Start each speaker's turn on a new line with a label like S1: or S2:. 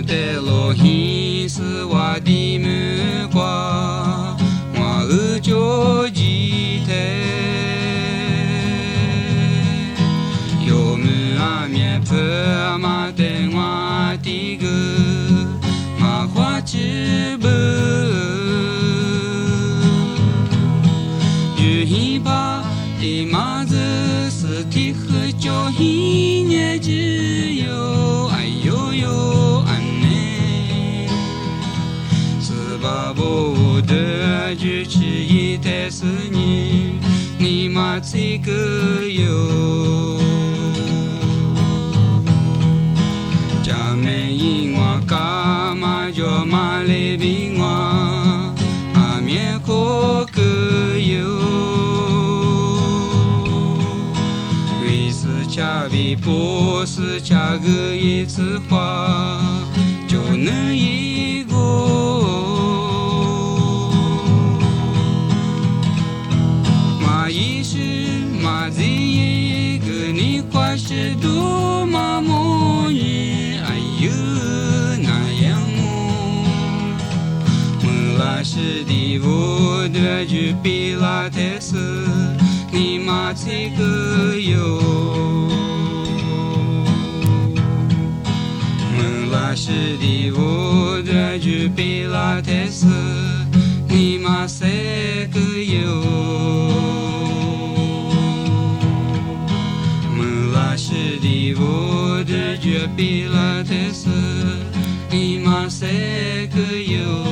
S1: 的罗希斯瓦的木瓜，我就记得，有木阿面婆马的我的个马花枝布，有一把的马子是的和叫一年只有哎呦呦安内，是把不得举起一代是你妈这个有。家门因我干嘛叫马来宾我阿面可个有，为是家为不是家个一枝花就能一个，马一是马这一个你快是多马莫日。是的，我的就比拉特斯，你妈这个有。门拉是的，我的就比拉特斯，你妈这个有。门拉是的，我的就比拉特斯，你妈这个有。